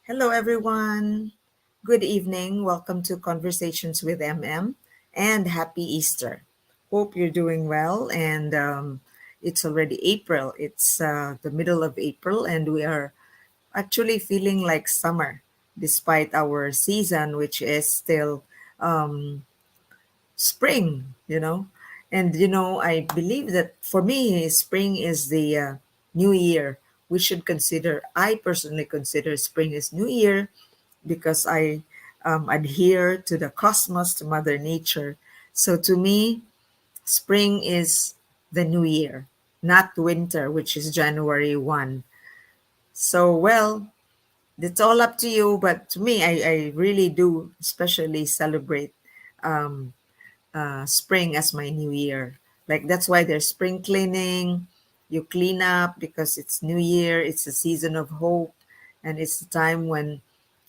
Hello, everyone. Good evening. Welcome to Conversations with MM and happy Easter. Hope you're doing well. And it's already April. It's the middle of April, and we are actually feeling like summer despite our season, which is still um, spring. I believe that for me, spring is the new year. I personally consider spring is new year because I adhere to the cosmos, to Mother Nature. So to me, spring is the new year, not winter, which is January 1. So, well, it's all up to you. But to me, I really do especially celebrate um, spring as my new year. Like that's why there's spring cleaning. You clean up because it's new year. It's a season of hope, and it's the time when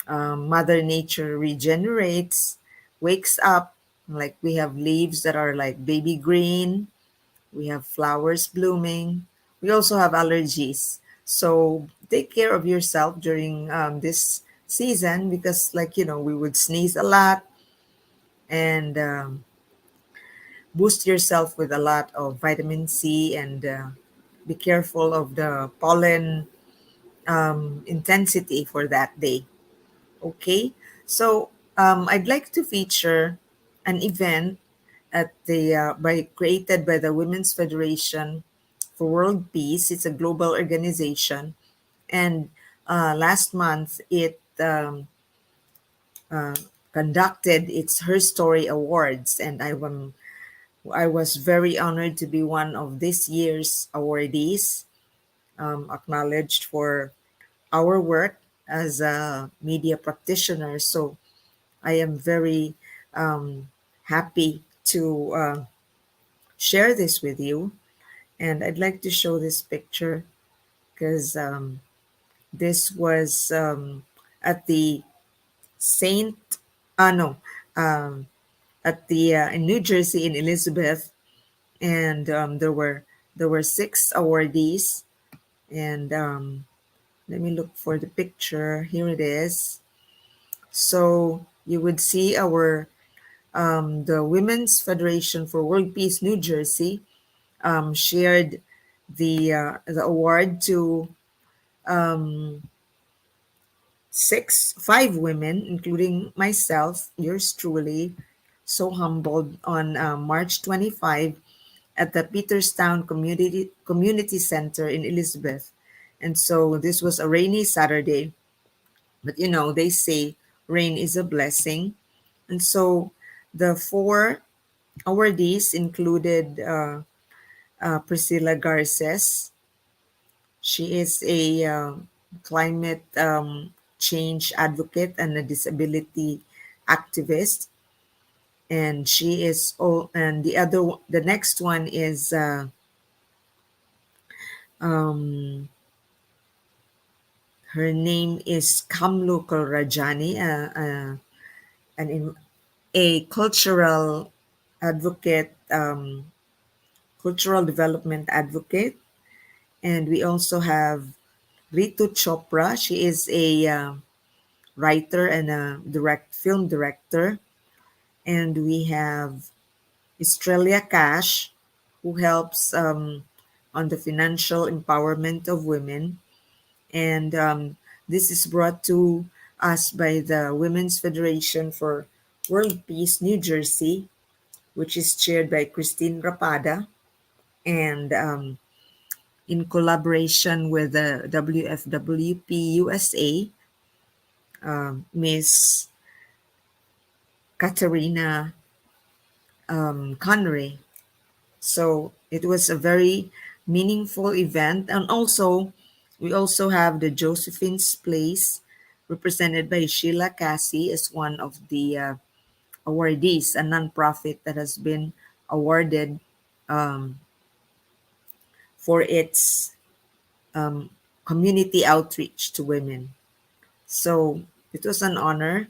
Mother Nature regenerates, wakes up. Like we have leaves that are like baby green. We have flowers blooming. We also have allergies. So take care of yourself during this season because, we would sneeze a lot and boost yourself with a lot of vitamin C and be careful of the pollen intensity for that day. Okay, so I'd like to feature an event at the by created by the Women's Federation for World Peace. It's a global organization, and last month it uh, conducted its Her Story Awards, and I was very honored to be one of this year's awardees, acknowledged for our work as a media practitioner. So I am very um, happy to share this with you. And I'd like to show this picture because this was at the Saint, no, um, at the in New Jersey in Elizabeth, and there were six awardees. And let me look for the picture. Here it is. So you would see the Women's Federation for World Peace New Jersey shared the award to um, five women, including myself, yours truly, so humbled on March 25 at the Peterstown Community Center in Elizabeth. And so this was a rainy Saturday, but they say rain is a blessing. And so the four awardees included Priscilla Garces. She is a climate change advocate and a disability activist. And she is, oh, and the next one is um, her name is Kamlu Rajani, a cultural advocate, cultural development advocate. And we also have Ritu Chopra. She is a writer and a film director. And we have Australia Cash, who helps on the financial empowerment of women. And this is brought to us by the Women's Federation for World Peace New Jersey, which is chaired by Christine Rapada, and in collaboration with the WFWP USA, Miss Katerina Connery. So it was a very meaningful event. And also, we also have the Josephine's Place, represented by Sheila Cassie as one of the awardees, a nonprofit that has been awarded um, for its um, community outreach to women. So it was an honor,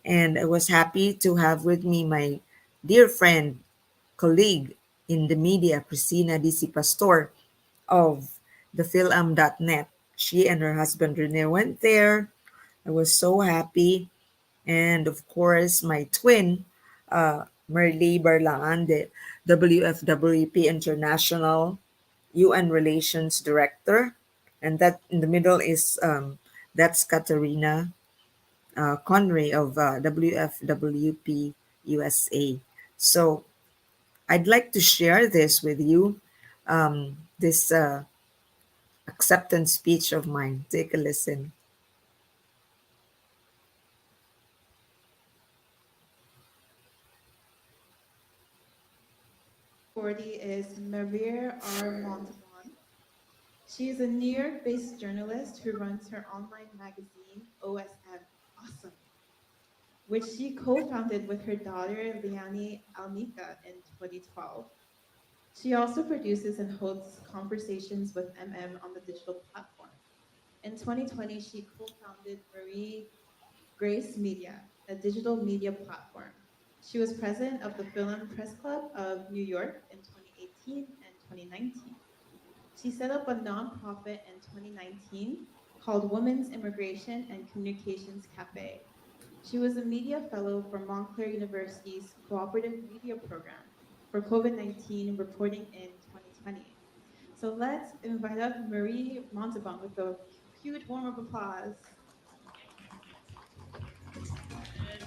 and I was happy to have with me my dear friend, colleague in the media, Christina DC Pastor of the Philam.net. She and her husband Rene went there I was so happy. And of course, my twin, Merly Barlaan, the WFWP International UN Relations Director. And that in the middle is that's Katarina Conry of WFWP USA. So I'd like to share this with you, this acceptance speech of mine. Take a listen. 40 is Marivir Montebon. She is a New York based journalist who runs her online magazine, OSM, Awesome, which she co founded with her daughter, Liani Alnika, in 2012. She also produces and hosts conversations with MM on the digital platform. In 2020, she co founded Marie Grace Media, a digital media platform. She was president of the Film Press Club of New York in 2018 and 2019. She set up a nonprofit in 2019 called Women's Immigration and Communications Cafe. She was a media fellow for Montclair University's Cooperative Media Program for COVID 19 reporting in 2020. So let's invite up Marie Montebon with a huge warm of applause. And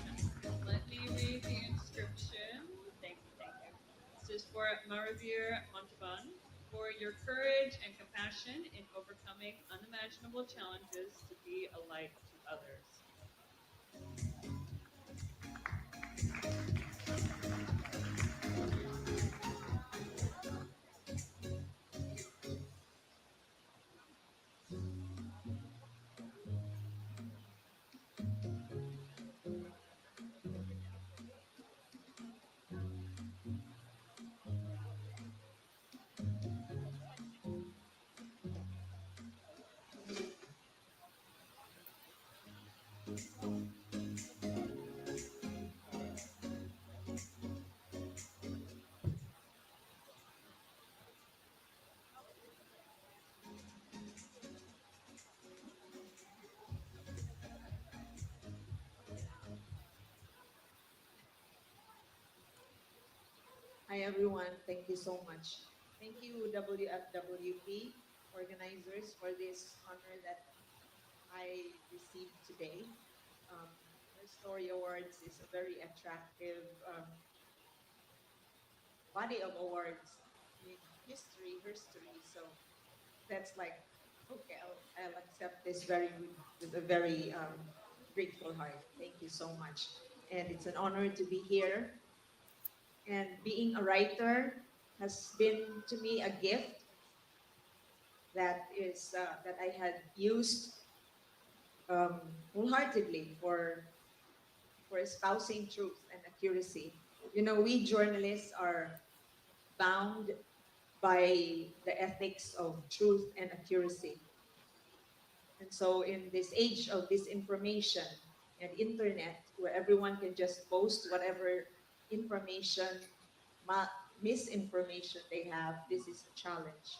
let me read the inscription. Thank you, thank you. This is for Marivir Montebon for your courage and compassion in overcoming unimaginable challenges to be a light to others. Hi everyone, thank you so much. Thank you WFWP organizers for this honor that I received today. Um, Her Story Awards is a very attractive body of awards in history, her story. So that's like, okay, I'll accept this very with a very grateful heart. Thank you so much. And it's an honor to be here. And being a writer has been to me a gift that I had used um, wholeheartedly for espousing truth and accuracy. You know, we journalists are bound by the ethics of truth and accuracy. And so, in this age of disinformation and internet, where everyone can just post whatever information, ma- misinformation they have, this is a challenge,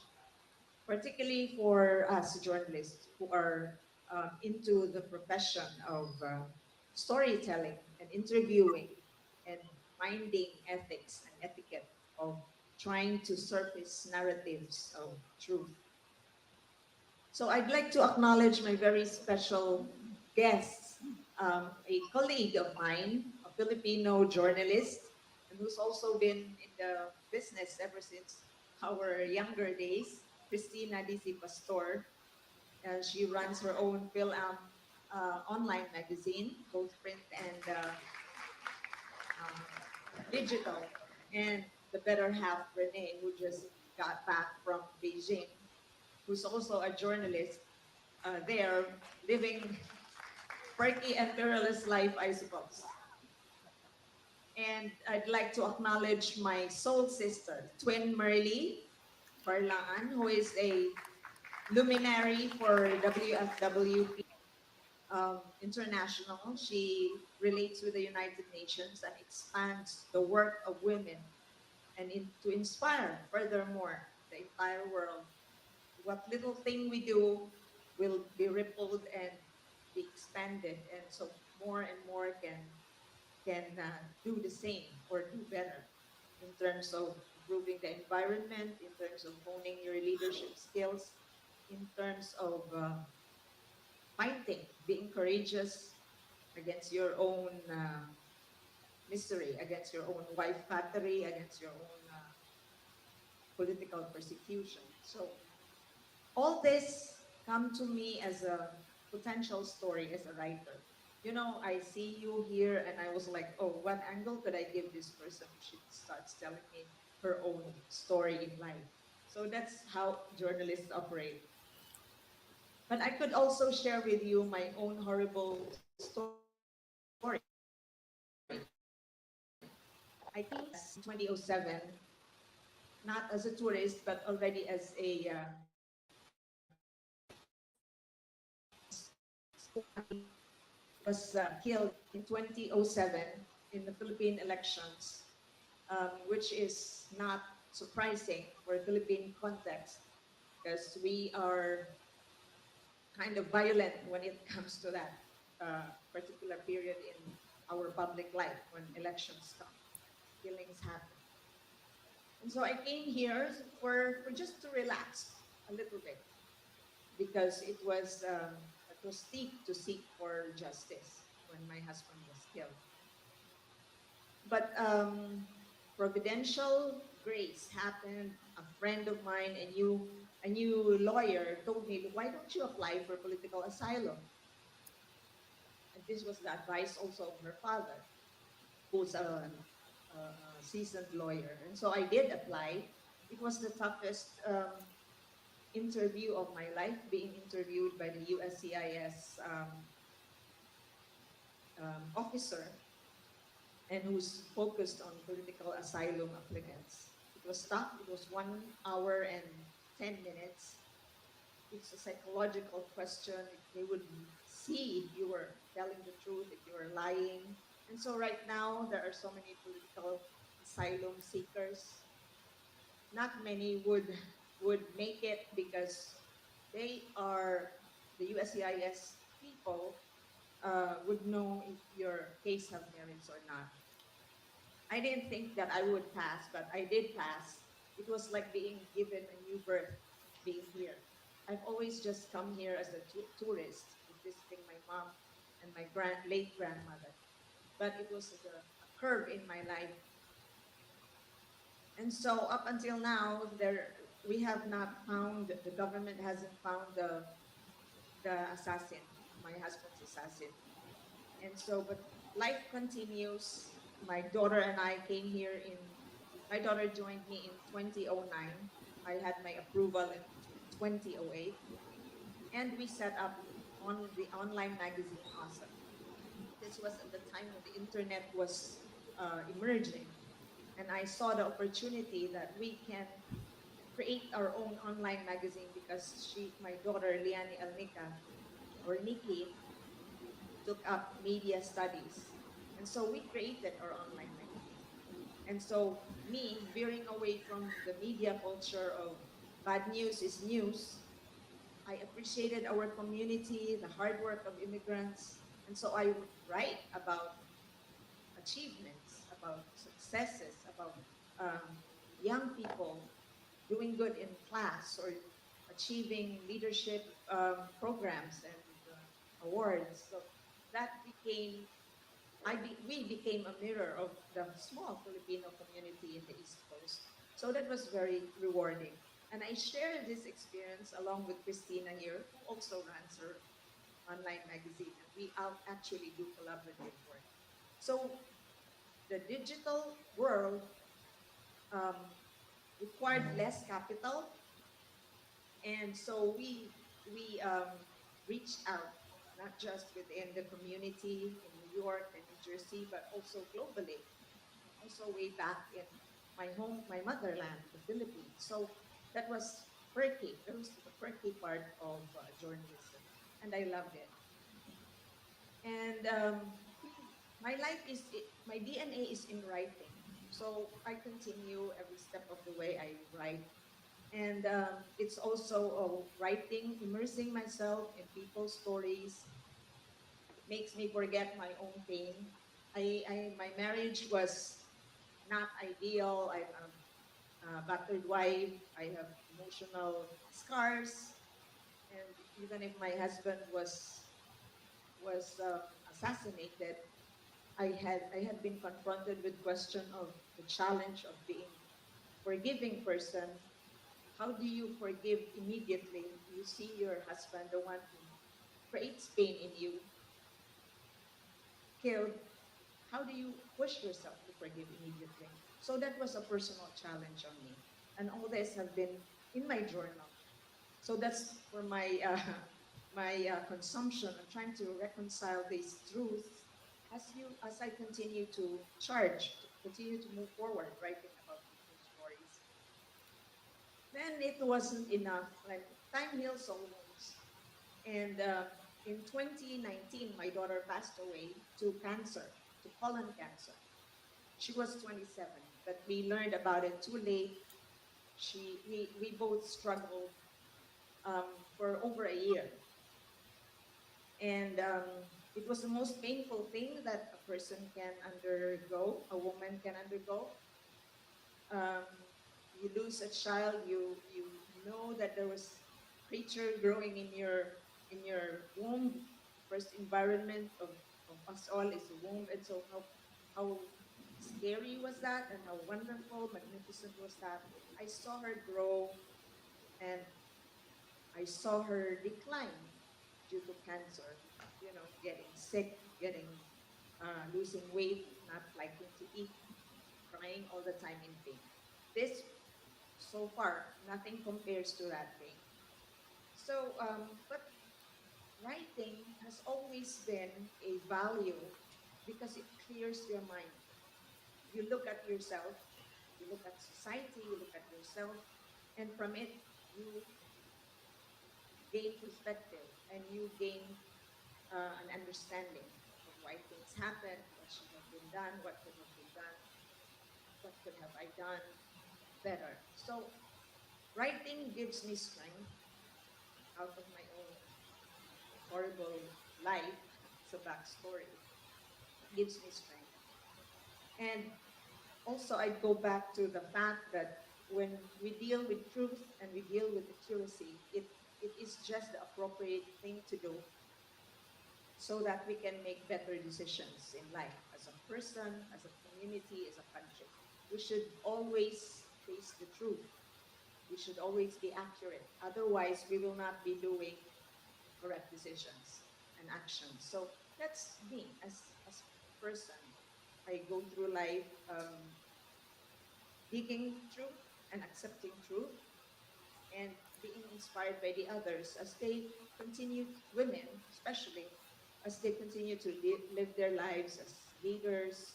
particularly for us journalists who are into the profession of storytelling and interviewing and minding ethics and etiquette of trying to surface narratives of truth. So I'd like to acknowledge my very special guests, a colleague of mine, a Filipino journalist, and who's also been in the business ever since our younger days, Christina DC Pastor. She runs her own online magazine, both print and digital. And the better half, Renee, who just got back from Beijing, who's also a journalist there, living perky and perilous life, I suppose. And I'd like to acknowledge my soul sister, twin Merly Barlaan, who is a luminary for WFWP International. She relates with the United Nations and expands the work of women and to inspire furthermore the entire world. What little thing we do will be rippled and be expanded expanded, and so more and more can do the same or do better in terms of improving the environment, in terms of honing your leadership skills, in terms of fighting, being courageous against your own misery, against your own wife battery, against your own political persecution. So all this come to me as a potential story as a writer. You know, I see you here and I was like, oh, what angle could I give this person if she starts telling me her own story in life? So that's how journalists operate. But I could also share with you my own horrible story. I came in 2007, not as a tourist, but already as a was killed in 2007 in the Philippine elections, which is not surprising for Philippine context because we are kind of violent when it comes to that particular period in our public life when elections come, killings happen. And so I came here for just to relax a little bit because it was steep to seek for justice when my husband was killed. But providential grace happened. A friend of mine, a new lawyer, told me, "Why don't you apply for political asylum?" And this was the advice also of her father, who's a seasoned lawyer. And so I did apply. It was the toughest interview of my life, being interviewed by the USCIS officer and who's focused on political asylum applicants. It was tough. It was 1 hour and 10 minutes. It's a psychological question. They would see if you were telling the truth, if you were lying. And so right now, there are so many political asylum seekers. Not many would make it because they are the USCIS people would know if your case have merits or not. I didn't think that I would pass, but I did pass. It was like being given a new birth, being here. I've always just come here as a tourist, visiting my mom and my late grandmother. But it was a curve in my life. And so up until now, we have not found, the government hasn't found the assassin, my husband's assassin. And so, but life continues. My daughter and I came here my daughter joined me in 2009. I had my approval in 2008. And we set up on the online magazine, Awesome. This was at the time when the internet was emerging. And I saw the opportunity that we can create our own online magazine because my daughter, Liani Alnica, or Nikki, took up media studies. And so we created our online magazine. And so me veering away from the media culture of bad news is news, I appreciated our community, the hard work of immigrants. And so I write about achievements, about successes, about young people doing good in class or achieving leadership programs and awards. So that became, we became a mirror of the small Filipino community in the East Coast. So that was very rewarding. And I shared this experience along with Christina here, who also runs her online magazine. And we actually do collaborative work. So the digital world required less capital. And so we reached out, not just within the community in New York and New Jersey, but also globally, also way back in my motherland, the Philippines. So that was perky. That was the perky part of journalism, and I loved it. And my DNA is in writing. So I continue every step of the way. I write, and it's also writing, immersing myself in people's stories, makes me forget my own pain. My marriage was not ideal. I'm a battered wife. I have emotional scars, and even if my husband was assassinated, I had been confronted with question of the challenge of being a forgiving person. How do you forgive immediately? You see your husband, the one who creates pain in you, killed. How do you push yourself to forgive immediately? So that was a personal challenge on me, and all this have been in my journal. So that's for my my consumption. I'm trying to reconcile these truths as I continue to charge, to continue to move forward, writing about people's stories. Then it wasn't enough. Like time heals all wounds, and in 2019, my daughter passed away to cancer, to colon cancer. She was 27, but we learned about it too late. We both struggled for over a year. And it was the most painful thing that a person can undergo, a woman can undergo. Um, you lose a child, you know that there was creature growing in your womb. First environment of us all is the womb, and so how scary was that, and how wonderful, magnificent was that. I saw her grow, and I saw her decline due to cancer, getting sick, getting losing weight, not liking to eat, crying all the time in pain. This, so far, nothing compares to that pain. So, but writing has always been a value because it clears your mind. You look at yourself, you look at society, you look at yourself, and from it, you gain perspective and you gain an understanding of why things happen, what should have been done, what could have been done, what could have I done better. So writing gives me strength out of my own horrible life. It's a backstory. It gives me strength. And also I'd go back to the fact that when we deal with truth and we deal with accuracy, it is just the appropriate thing to do so that we can make better decisions in life as a person, as a community, as a country. We should always face the truth. We should always be accurate. Otherwise, we will not be doing correct decisions and actions. So that's me as a person. I go through life digging truth and accepting truth and being inspired by the others as they continue, women especially, as they continue to live their lives as leaders.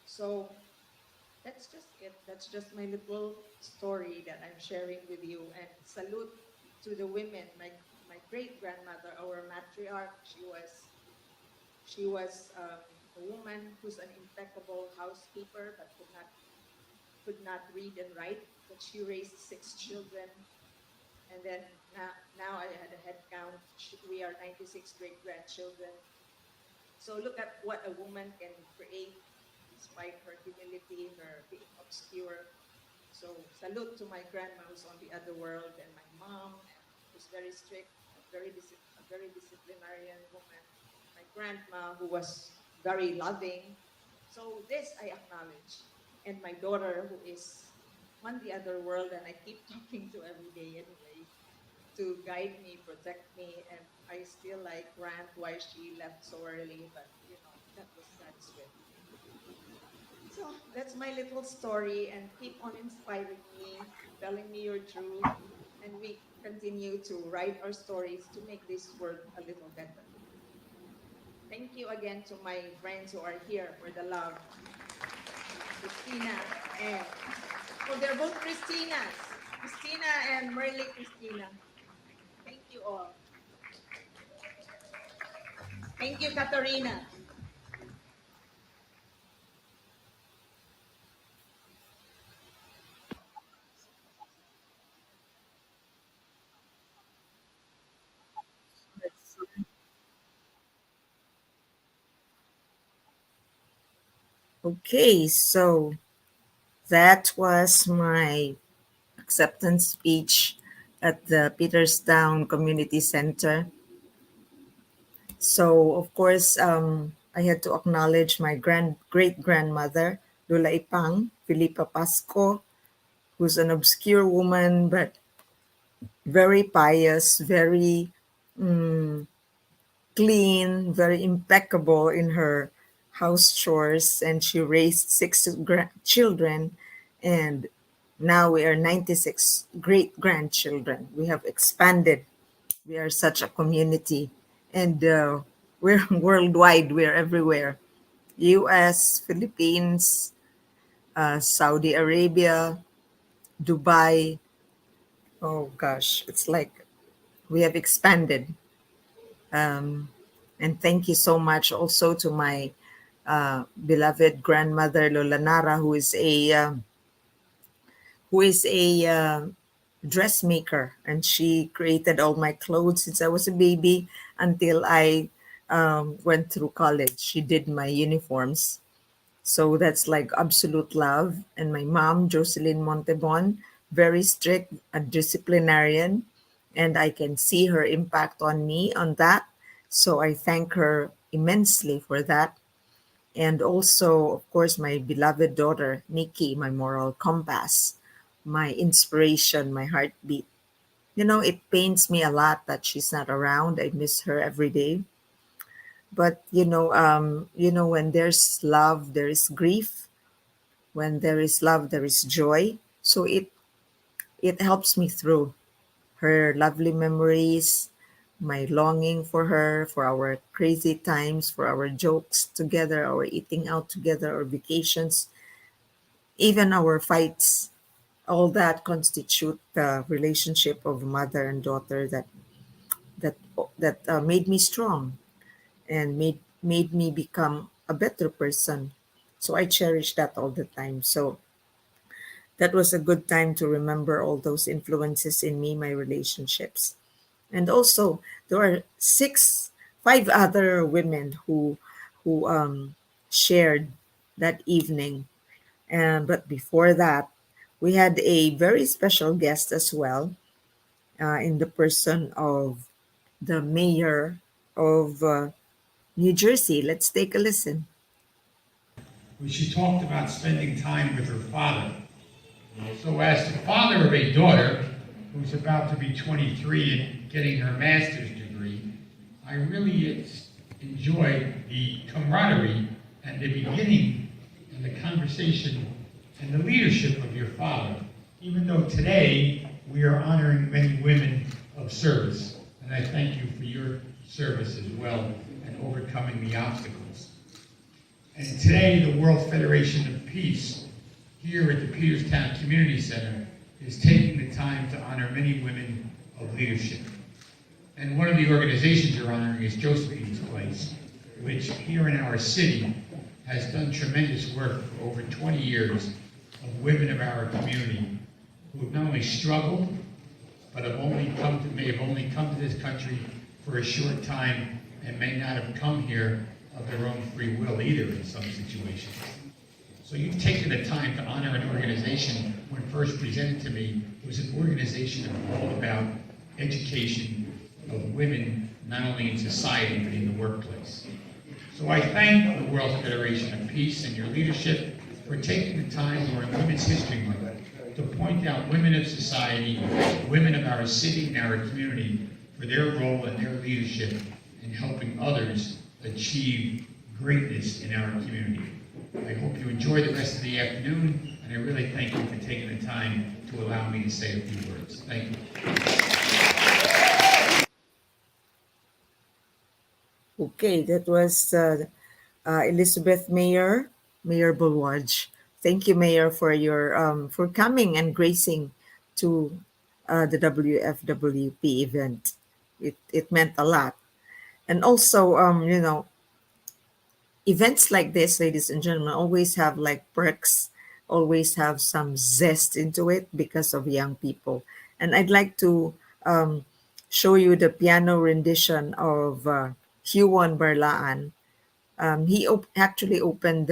So that's just it. That's just my little story that I'm sharing with you. And salute to the women. My great grandmother, our matriarch, she was a woman who's an impeccable housekeeper, but could not read and write. But she raised 6 children, and then now I had a head count. We are 96 great grandchildren. So look at what a woman can create despite her humility, her being obscure. So salute to my grandma who's on the other world, and my mom who's very strict, a very disciplinarian woman. My grandma who was very loving. So this I acknowledge, and my daughter who is on the other world, and I keep talking to every day anyway to guide me, protect me, and I still like rant why she left so early, but that was God's will. So that's my little story, and keep on inspiring me, telling me your truth, and we continue to write our stories to make this world a little better. Thank you again to my friends who are here for the love, Christina, and they're both Christinas, Christina and Merly Christina. Thank you all. Thank you, Katarina. Okay, so that was my acceptance speech at the Peterstown Community Center. So, of course, I had to acknowledge my great grandmother, Lula Ipang, Filipa Pasco, who's an obscure woman but very pious, very clean, very impeccable in her house chores, and she raised six children, and now we are 96 great grandchildren. We have expanded. We are such a community, and we're worldwide. We're everywhere. U.S., Philippines, Saudi Arabia, Dubai. Oh gosh, it's like we have expanded. Um, and thank you so much also to my beloved grandmother Lola Nara, who is a dressmaker, and she created all my clothes since I was a baby until I went through college. She did my uniforms. So that's like absolute love. And my mom, Jocelyn Montebon, very strict, a disciplinarian, and I can see her impact on me on that. So I thank her immensely for that. And also, of course, my beloved daughter, Nikki, my moral compass, my inspiration, my heartbeat. You know, it pains me a lot that she's not around. I miss her every day. But when there's love, there is grief. When there is love, there is joy. So it helps me through her lovely memories, my longing for her, for our crazy times, for our jokes together, our eating out together, our vacations, even our fights. All that constitute the relationship of mother and daughter that that made me strong and made me become a better person. So I cherish that all the time. So that was a good time to remember all those influences in me, my relationships. And also there are five other women who shared that evening. And but before that, we had a very special guest as well, in the person of the mayor of New Jersey. Let's take a listen. She talked about spending time with her father. So as the father of a daughter who's about to be 23 and getting her master's degree, I really enjoyed the camaraderie and the beginning and the conversation and the leadership of your father, even though today we are honoring many women of service. And I thank you for your service as well and overcoming the obstacles. And today, the World Federation of Peace, here at the Peterstown Community Center, is taking the time to honor many women of leadership. And one of the organizations you're honoring is Josephine's Place, which here in our city has done tremendous work for over 20 years of women of our community who have not only struggled, but may have only come to this country for a short time and may not have come here of their own free will either in some situations. So you've taken the time to honor an organization when first presented to me. It was an organization all about education of women, not only in society, but in the workplace. So I thank the World Federation of Peace and your leadership for taking the time during Women's History Month to point out women of society, women of our city and our community, for their role and their leadership in helping others achieve greatness in our community. I hope you enjoy the rest of the afternoon, and I really thank you for taking the time to allow me to say a few words. Thank you. Okay, that was Elizabeth Mayor Bulwaj. Thank you, Mayor, for your for coming and gracing to the WFWP event. It meant a lot. And also, events like this, ladies and gentlemen, always have like perks, always have some zest into it because of young people. And I'd like to um, show you the piano rendition of Huon Barlaan. He actually opened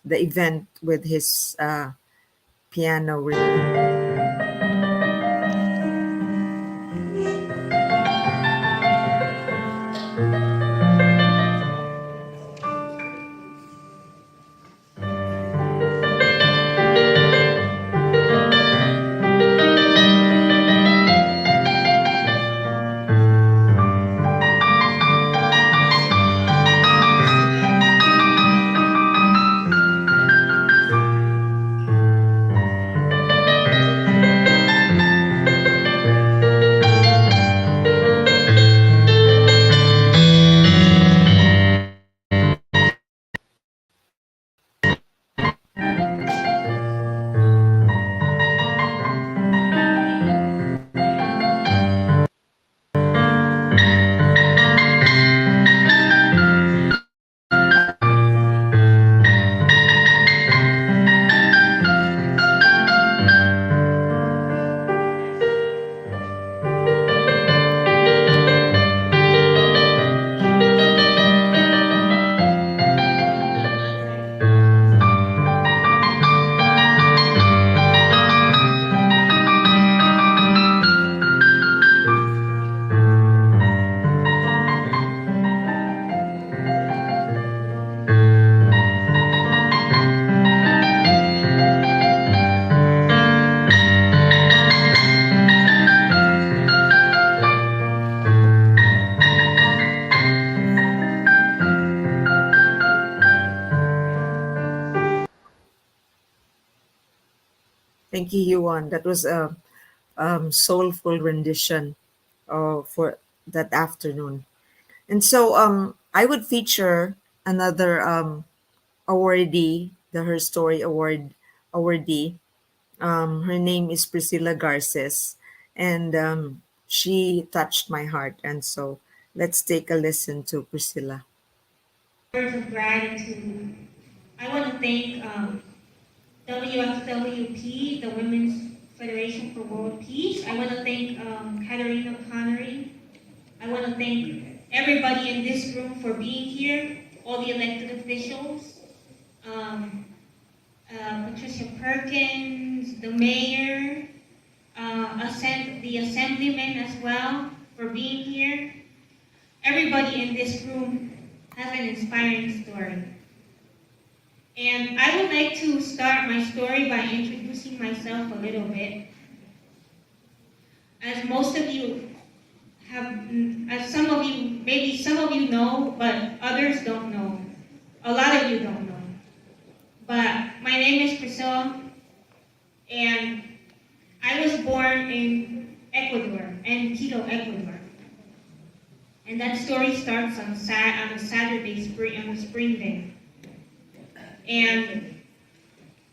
the event with his piano rendition. Thank you, Yuan. That was a soulful rendition for that afternoon. And so I would feature another awardee, the Her Story Award awardee. Her name is Priscilla Garces, and she touched my heart. And so let's take a listen to Priscilla. Words of gratitude. I want to thank WFWP, the Women's Federation for World Peace. I want to thank Katerina Connery. I want to thank everybody in this room for being here, all the elected officials, um, Patricia Perkins, the mayor, the assemblyman as well for being here. Everybody in this room has an inspiring story. And I would like to start my story by introducing myself a little bit. As most of you have, as some of you, maybe some of you know, but others don't know. A lot of you don't know. But my name is Priscilla, and I was born in Ecuador, in Quito, Ecuador. And that story starts on a Saturday, on a spring day. And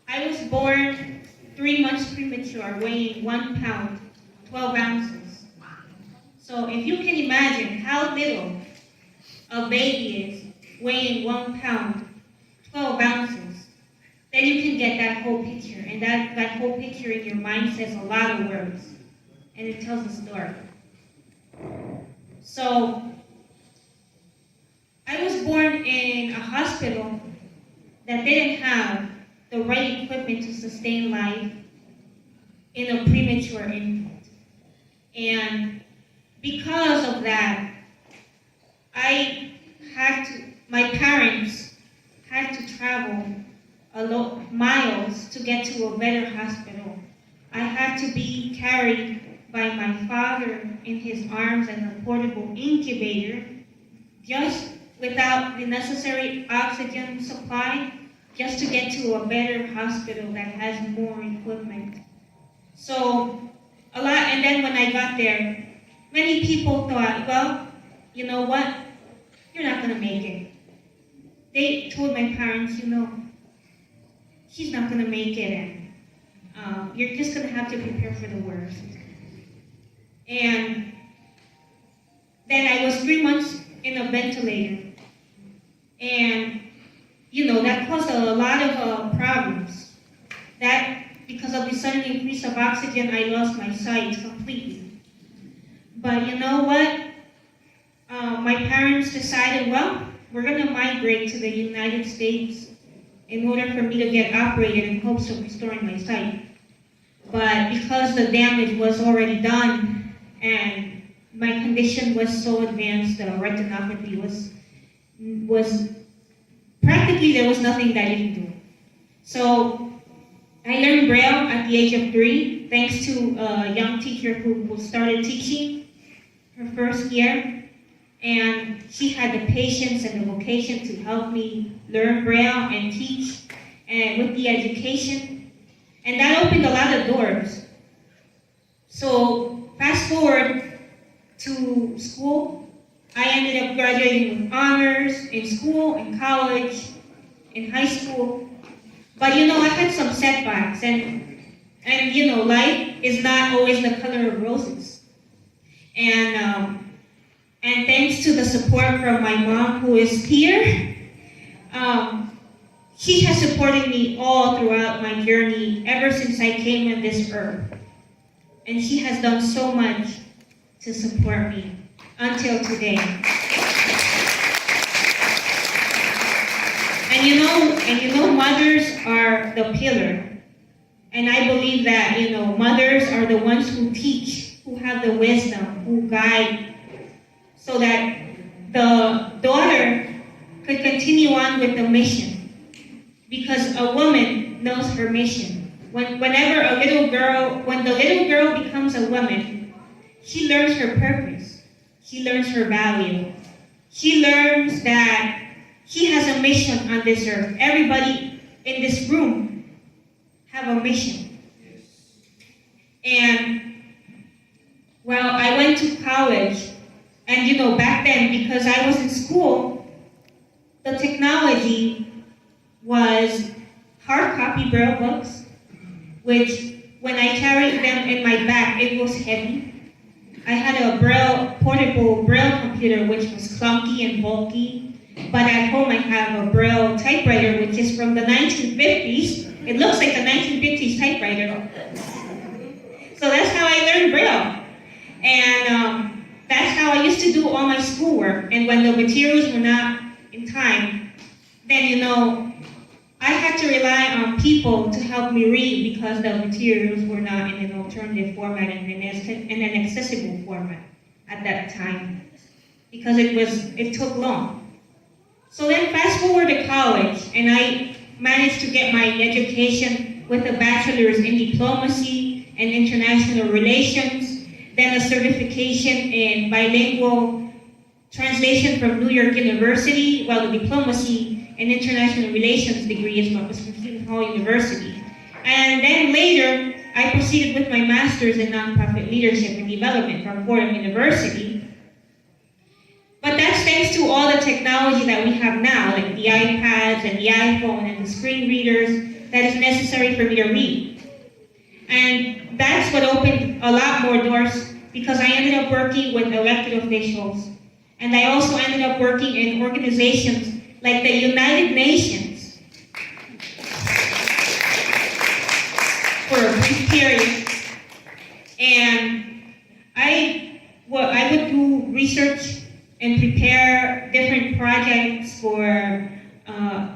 I was born 3 months premature, weighing 1 pound, 12 ounces. So if you can imagine how little a baby is, weighing 1 pound, 12 ounces, then you can get that whole picture. And that whole picture in your mind says a lot of words. And it tells a story. So I was born in a hospital that didn't have the right equipment to sustain life in a premature infant. And because of that, my parents had to travel miles to get to a better hospital. I had to be carried by my father in his arms and a portable incubator, just without the necessary oxygen supply, just to get to a better hospital that has more equipment. So and then when I got there, many people thought, well, you know what, you're not gonna make it. They told my parents, he's not gonna make it, and you're just gonna have to prepare for the worst. And then I was 3 months in a ventilator, and that caused a lot of problems. That, because of the sudden increase of oxygen, I lost my sight completely. But you know what? My parents decided, well, we're going to migrate to the United States in order for me to get operated in hopes of restoring my sight. But because the damage was already done and my condition was so advanced, the retinopathy was practically there was nothing that I could do. So I learned Braille at the age of 3, thanks to a young teacher who started teaching her first year. And she had the patience and the vocation to help me learn Braille and teach, and with the education. And that opened a lot of doors. So fast forward to school, I ended up graduating with honors in school, in college, in high school. But you know, I had some setbacks, and you know, life is not always the color of roses. And thanks to the support from my mom, who is here, she has supported me all throughout my journey ever since I came on this earth. And she has done so much to support me until today. And you know, mothers are the pillar. And I believe that, you know, mothers are the ones who teach, who have the wisdom, who guide, so that the daughter could continue on with the mission. Because a woman knows her mission. When the little girl becomes a woman, she learns her purpose. She learns her value. She learns that she has a mission on this earth. Everybody in this room have a mission. And, well, I went to college. And you know, back then, because I was in school, the technology was hard copy Braille books, which when I carried them in my back, it was heavy. I had a portable Braille computer, which was clunky and bulky. But at home, I have a Braille typewriter, which is from the 1950s. It looks like a 1950s typewriter. So that's how I learned Braille. And that's how I used to do all my schoolwork. And when the materials were not in time, then, you know, I had to rely on people to help me read because the materials were not in an alternative format and in an accessible format at that time, because it took long. So then fast forward to college, and I managed to get my education with a bachelor's in diplomacy and international relations, then a certification in bilingual translation from New York University, while the diplomacy and international relations degree is from Seton Hall University. And then later, I proceeded with my master's in nonprofit leadership and development from Fordham University. But that's thanks to all the technology that we have now, like the iPads and the iPhone and the screen readers that is necessary for me to read. And that's what opened a lot more doors, because I ended up working with elected officials. And I also ended up working in organizations like the United Nations for a brief period. And I would do research and prepare different projects for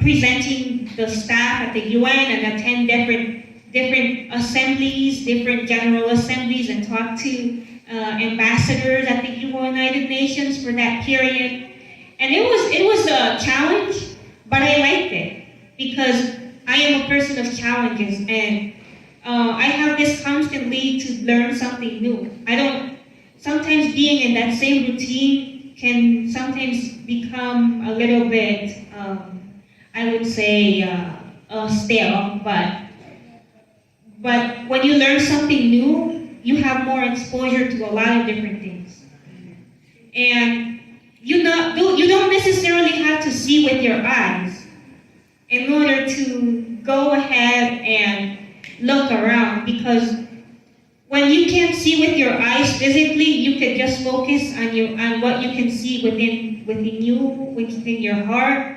presenting the staff at the UN, and attend different assemblies, different general assemblies, and talk to ambassadors at the United Nations for that period. And it was a challenge, but I liked it because I am a person of challenges, and I have this constant need to learn something new. Sometimes being in that same routine can sometimes become a little bit, I would say, stale, but when you learn something new, you have more exposure to a lot of different things. And you don't necessarily have to see with your eyes in order to go ahead and look around, because when you can't see with your eyes physically, you can just focus on what you can see within you, within your heart.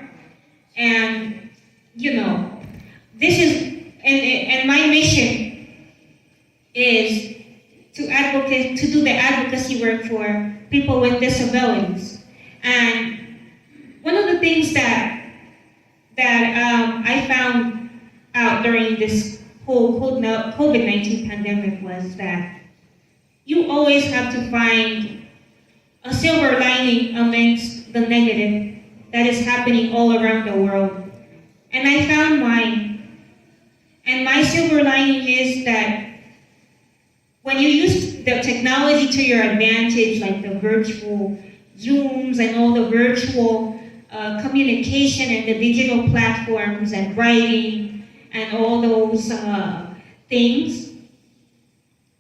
And you know, this is and my mission is to do the advocacy work for people with disabilities. And one of the things that that I found out during this whole COVID 19 pandemic was that you always have to find a silver lining amidst the negative that is happening all around the world. And I found mine. And my silver lining is that when you use the technology to your advantage, like the virtual Zooms and all the virtual communication and the digital platforms and writing and all those things,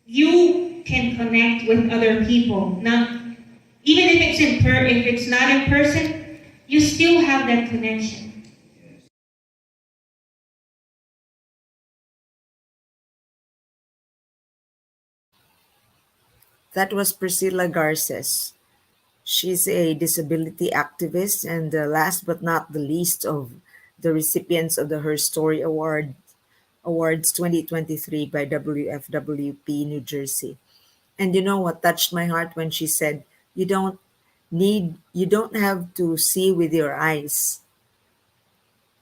you can connect with other people. Now, even if if it's not in person, you still have that connection. That was Priscilla Garces. She's a disability activist and the last but not the least of the recipients of the Her Story Awards 2023 by WFWP New Jersey. And you know what touched my heart when she said, you don't have to see with your eyes.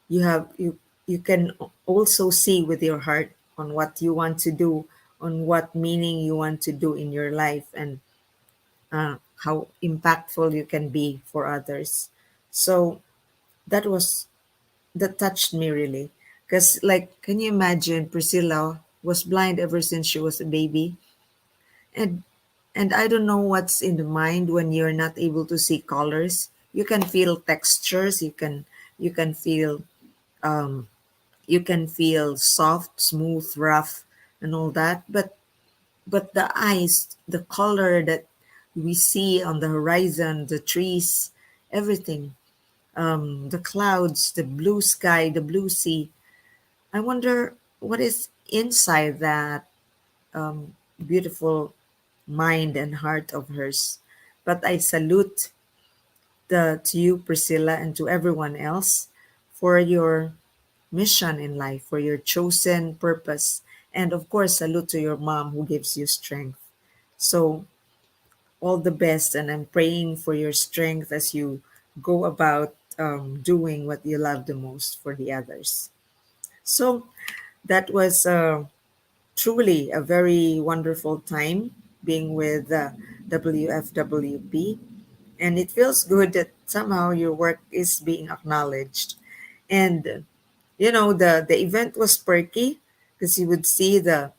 You can also see with your heart on what you want to do, on what meaning you want to do in your life, and how impactful you can be for others. So that was that touched me really, because like, can you imagine Priscilla was blind ever since she was a baby, and I don't know what's in the mind when you're not able to see colors. You can feel textures. You can feel um, you can feel soft, smooth, rough, and all that. But the eyes, the color that we see on the horizon, the trees, everything, the clouds, the blue sky, the blue sea. I wonder what is inside that beautiful mind and heart of hers. But I salute to you, Priscilla, and to everyone else for your mission in life, for your chosen purpose. And of course, salute to your mom who gives you strength. So, all the best, and I'm praying for your strength as you go about doing what you love the most for the others. So, that was truly a very wonderful time being with WFWP. And it feels good that somehow your work is being acknowledged. And the event was perky because you would see the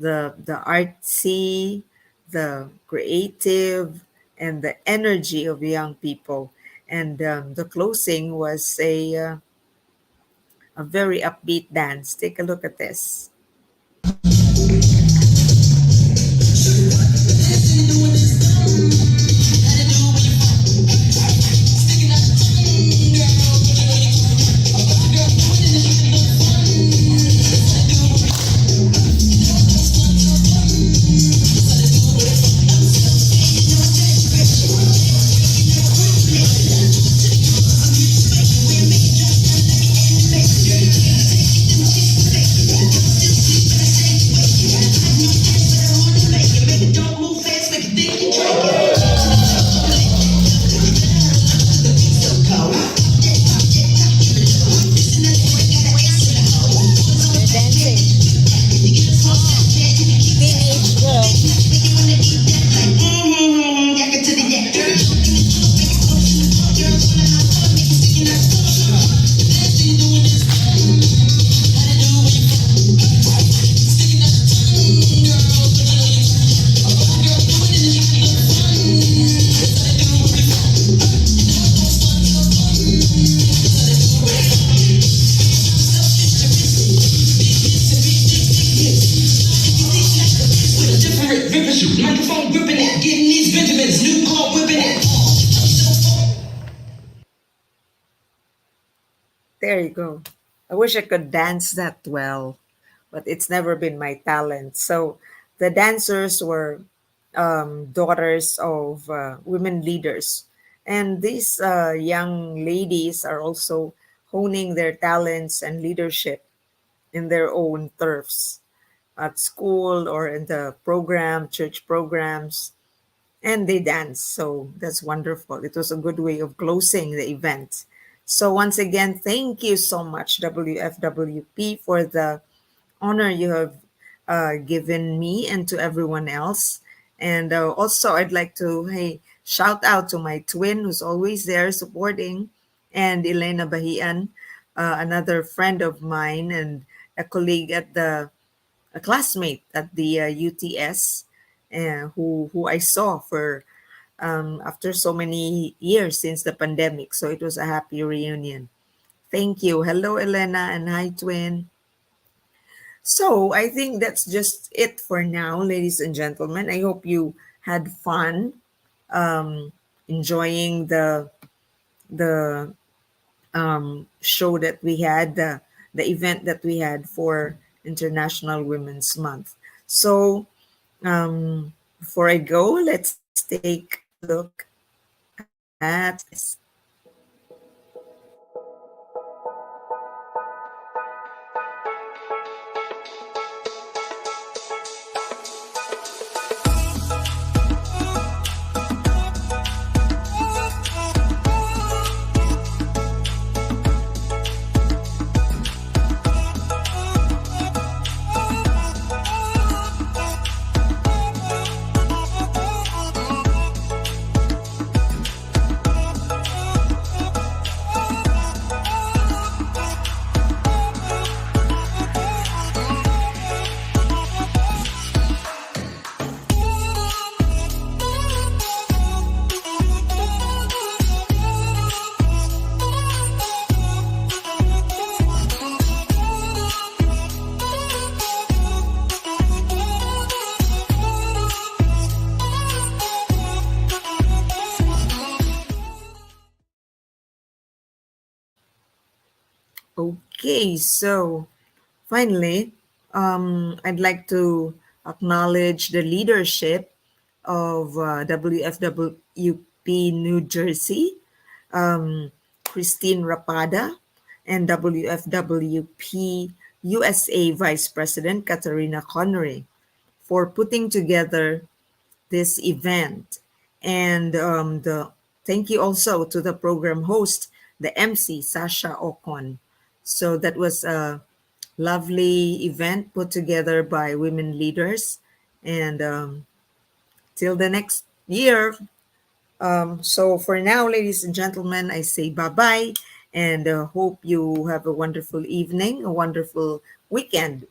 artsy, the creative, and the energy of young people. And the closing was a very upbeat dance. Take a look at this. They're dancing. Teenage girl. Different ripping shoot, microphone gripping it, getting these Benjamins, new car whipping it. There you go. I wish I could dance that well, but it's never been my talent. So the dancers were daughters of women leaders. And these young ladies are also honing their talents and leadership in their own turfs at school or in the program, church programs, and they dance. So that's wonderful. It was a good way of closing the event. So once again, thank you so much, WFWP, for the honor you have given me and to everyone else. And also, I'd like to, hey, shout out to my twin who's always there supporting, and Elena Bahian, another friend of mine and a colleague at a classmate at the UTS, who I saw for after so many years since the pandemic. So it was a happy reunion. Thank you. Hello, Elena, and hi, twin. So I think that's just it for now, ladies and gentlemen. I hope you had fun um, enjoying the show that we had, the event that we had for International Women's Month. So before I go, let's take a look at this. Okay, so finally, I'd like to acknowledge the leadership of WFWP New Jersey, Christine Rapada, and WFWP USA Vice President Katarina Connery for putting together this event. And the thank you also to the program host, the MC Sasha Ocon. So that was a lovely event put together by women leaders. And till the next year. So for now, ladies and gentlemen, I say bye bye and hope you have a wonderful evening, a wonderful weekend.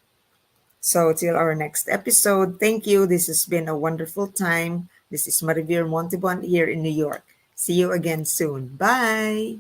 So till our next episode, thank you. This has been a wonderful time. This is Marivir Montebon here in New York. See you again soon. Bye.